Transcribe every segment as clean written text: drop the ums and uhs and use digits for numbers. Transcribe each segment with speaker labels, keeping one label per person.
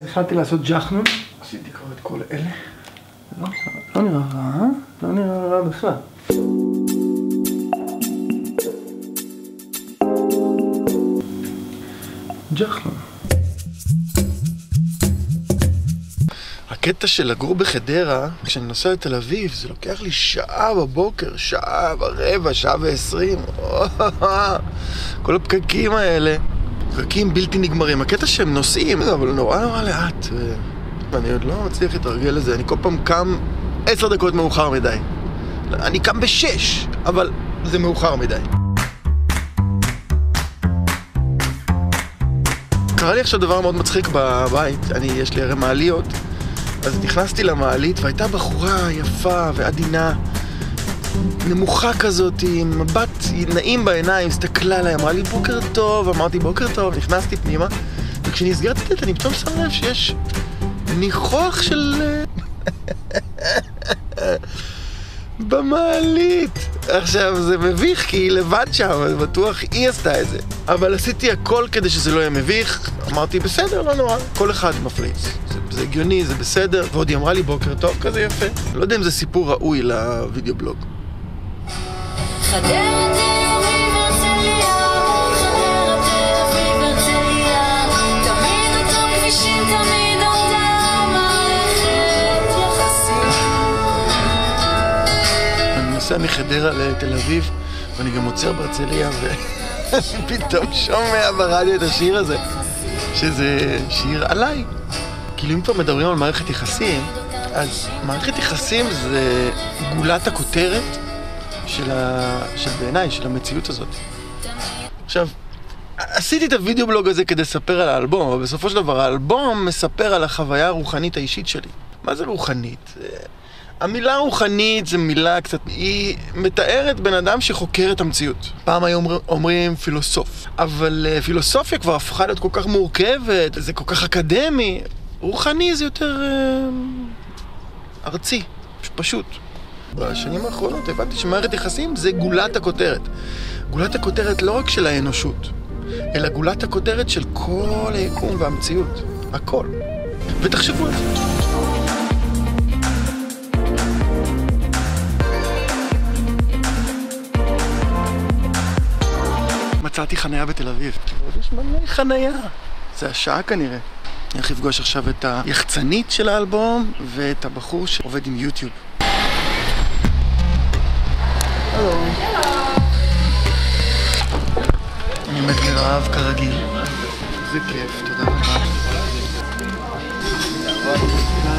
Speaker 1: החלטתי לעשות ג'חנון, עשיתי כבר את כל אלה. לא נראה רע, לא נראה רע בכלל. ג'חנון. הקטע של לגור בחדרה, כשאני נוסע לתל אביב, זה לוקח לי שעה בבוקר, שעה ורבע, שעה ועשרים. כל הפקקים האלה. פקקים בלתי נגמרים. הקטע שהם נוסעים, אבל נורא לאט. ואני עוד לא מצליח להתרגל לזה. אני כל פעם קם 10 דקות מאוחר מדי. אני קם ב6, אבל זה מאוחר מדי. קרה לי עכשיו דבר מאוד מצחיק בבית. יש לי הרי מעליות. אז נכנסתי למעלית והייתה בחורה יפה ועדינה. נמוכה כזאת, עם מבט נעים בעיניים, הסתכלה עליי, אמרה לי בוקר טוב, אמרתי בוקר טוב, נכנסתי פנימה, וכשנסגרתי את זה, אני פתאום שם לב שיש ניחוח של... במעלית. עכשיו, זה מביך, כי היא לבד שם, אז בטוח היא עשתה את זה. אבל עשיתי הכל כדי שזה לא יהיה מביך, אמרתי, בסדר, לא נורא, כל אחד מפליץ. זה הגיוני, זה בסדר, ועוד היא אמרה לי בוקר טוב, כזה יפה. לא יודע אם זה סיפור ראוי לוידאו בלוג.
Speaker 2: חדרה תל אביב הרצליה, חדרה תל אביב הרצליה, תמיד אותם כבישים, תמיד אותה מערכת יחסים.
Speaker 1: אני נוסע מחדרה לתל אביב, ואני גם עוצר בהרצליה, ופתאום שומע ברדיו את השיר הזה, שזה שיר עליי. כאילו אם כבר מדברים על מערכת יחסים, אז מערכת יחסים זה גולת הכותרת של בעיניי, של המציאות הזאת. עכשיו, עשיתי את הוידאו בלוג הזה כדי לספר על האלבום, אבל בסופו של דבר האלבום מספר על החוויה הרוחנית האישית שלי. מה זה רוחנית? המילה רוחנית זה מילה קצת, היא מתארת בן אדם שחוקר את המציאות. פעם היו אומרים פילוסוף, אבל פילוסופיה כבר הפכה להיות כל כך מורכבת, זה כל כך אקדמי. רוחני זה יותר ארצי, פשוט. בשנים האחרונות הבנתי שמערכת יחסים זה גולת הכותרת. גולת הכותרת לא רק של האנושות, אלא גולת הכותרת של כל היקום והמציאות. הכל. ותחשבו על זה. מצאתי חניה בתל אביב. יש מלא חניה. זה השעה כנראה. אני הולך לפגוש עכשיו את היחצנית של האלבום ואת הבחור שעובד עם יוטיוב. הלו. אני מת מרעב כרגיל. זה כיף, תודה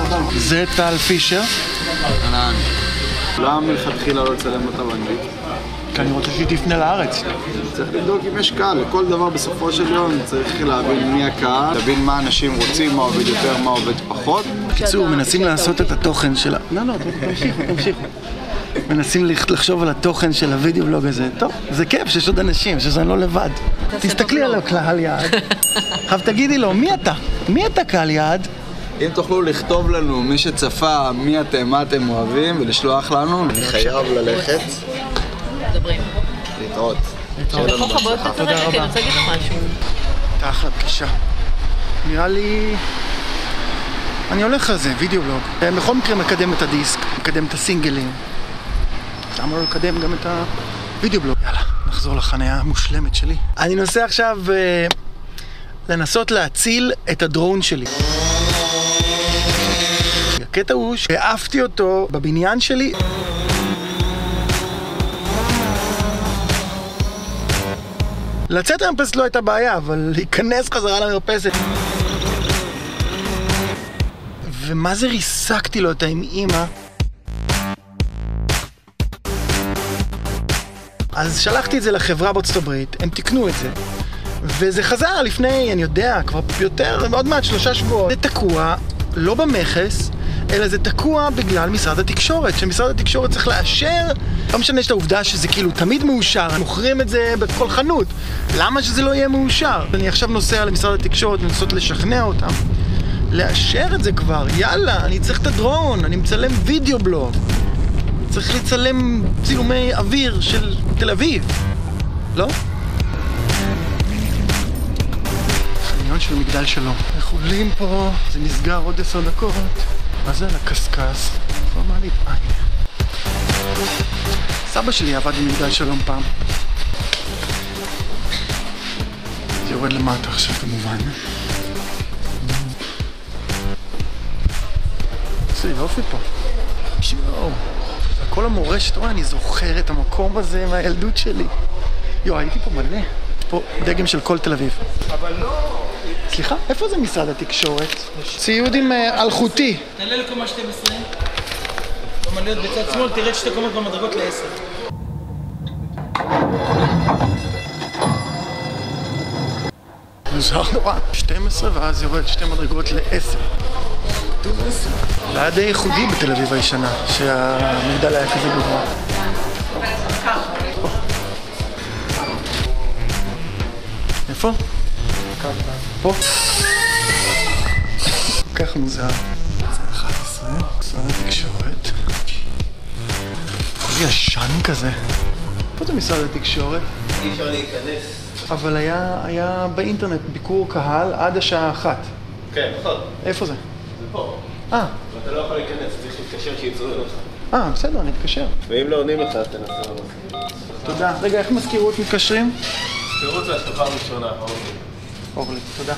Speaker 1: רבה. זה טל פישר.
Speaker 3: ענן. למה מלכתחילה לא לצלם אותה באנגלית?
Speaker 1: כי אני רוצה שהיא תפנה לארץ.
Speaker 3: צריך לבדוק אם יש קהל. לכל דבר בסופו של יום צריך להבין מי הקהל, להבין מה אנשים רוצים, מה עובד יותר, מה עובד פחות.
Speaker 1: בקיצור, מנסים לעשות את התוכן שלה. לא, תמשיכו. מנסים לחשוב על התוכן של הוידאו בלוג הזה. טוב, זה כיף שיש עוד אנשים, שזה אני לא לבד. תסתכלי עליו קהל יעד. עכשיו תגידי לו, מי אתה? מי אתה קהל יעד?
Speaker 3: אם תוכלו לכתוב לנו מי שצפה, מי אתם, מה אתם אוהבים, ולשלוח לנו. אני חייב ללכת.
Speaker 2: מדברים.
Speaker 3: להתראות.
Speaker 2: בכוח הבאות את הרגע, כי אני רוצה להגיד לו משהו.
Speaker 1: הייתה אחלה פגישה. נראה לי... אני הולך על זה, וידאו בלוג. בכל מקרה מקדם את הדיסק, מקדם את הסינגלים. אז למה לא לקדם גם את הוידאו בלוג? יאללה, נחזור לחניה המושלמת שלי. אני נוסע עכשיו לנסות להציל את הדרון שלי. הקטע הוא שהעפתי אותו בבניין שלי. לצאת למרפסת לא הייתה בעיה, אבל להיכנס חזרה למרפסת. ומה זה ריסקתי לו אותה עם אמא? אז שלחתי את זה לחברה בארצות הברית, הם תיקנו את זה. וזה חזר לפני, אני יודע, כבר יותר, עוד מעט 3 שבועות. זה תקוע, לא במכס, אלא זה תקוע בגלל משרד התקשורת, שמשרד התקשורת צריך לאשר. לא משנה את העובדה שזה כאילו תמיד מאושר, מוכרים את זה בכל חנות. למה שזה לא יהיה מאושר? אני עכשיו נוסע למשרד התקשורת ונסות לשכנע אותם. לאשר את זה כבר, יאללה, אני צריך את הדרון, אני מצלם וידאו בלוג. צריך לצלם צילומי אוויר של תל אביב. לא? חניון של מגדל שלום. חולים פה, זה נסגר עוד 10 דקות. מה זה על הקסקס? לא אמר לי, סבא שלי עבד במגדל שלום פעם. זה יורד למטה עכשיו כמובן. איזה יופי פה. יואו, כל המורשת, אני זוכר את המקום הזה מהילדות שלי. יואו, הייתי פה מלא. פה דגם של כל תל אביב.
Speaker 4: אבל לא...
Speaker 1: סליחה, איפה זה משרד התקשורת? ציוד עם אלחוטי.
Speaker 4: תעלה לקומה 12. במעליות בצד שמאל, תרד 2 קומות במדרגות ל10.
Speaker 1: מוזר נורא. 12 ואז יורד 2 מדרגות ל10. זה היה די ייחודי בתל אביב הישנה, שהמגדל היה כזה גבוה. איפה? פה. כל כך מוזר. זה 11, משרד התקשורת. זה ישן כזה. פה זה משרד התקשורת.
Speaker 5: אי אפשר להיכנס.
Speaker 1: אבל היה באינטרנט ביקור קהל עד השעה 1.
Speaker 5: כן, נכון.
Speaker 1: איפה זה?
Speaker 5: זה פה.
Speaker 1: אה.
Speaker 5: ואתה לא יכול להיכנס, צריך להתקשר שיצאו לך.
Speaker 1: בסדר, אני אתקשר.
Speaker 5: ואם לא עונים לך, אז תנסה למזכירות.
Speaker 1: תודה. רגע, איך מזכירות מתקשרים?
Speaker 5: מזכירות זה השלוחה הראשונה,
Speaker 1: אורלי, תודה.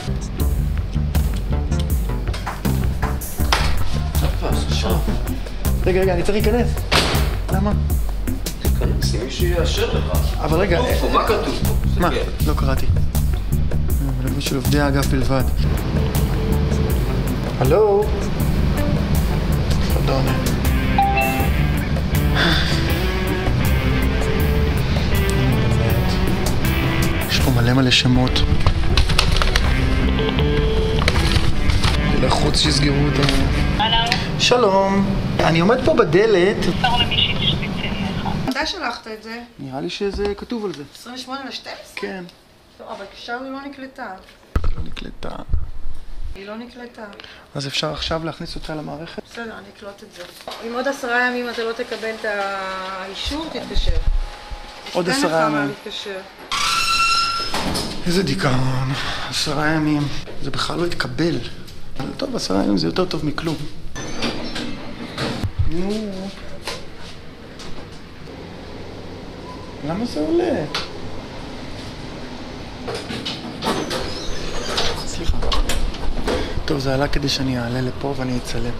Speaker 1: רגע, אני צריך להיכנס. למה?
Speaker 5: תיכנס, אם מישהו יאשר לך.
Speaker 1: אבל רגע...
Speaker 5: מה כתוב פה?
Speaker 1: מה? לא קראתי. לבוש של עובדי האגף בלבד. הלו? לא עונה. יש פה מלא שמות. לחוץ שיסגרו את ה... שלום. אני עומד פה בדלת.
Speaker 6: מתי שלחת את זה?
Speaker 1: נראה לי שזה כתוב על זה.
Speaker 6: 28/12?
Speaker 1: כן.
Speaker 6: טוב, אבל שם היא לא נקלטה.
Speaker 1: לא נקלטה.
Speaker 6: היא לא נקלטה.
Speaker 1: אז אפשר עכשיו להכניס אותה למערכת?
Speaker 6: בסדר, אני אקלוט את זה. אם עוד 10 ימים אתה לא תקבל את האישור, תתקשר.
Speaker 1: עוד 10
Speaker 6: תן לך מה
Speaker 1: ימים.
Speaker 6: להתקשר.
Speaker 1: איזה דיכאון. 10 ימים. זה בכלל לא התקבל. אבל טוב, 10 ימים זה יותר טוב מכלום. נו. למה זה עולה? סליחה. טוב, זה עלה כדי שאני אעלה לפה ואני אצלם.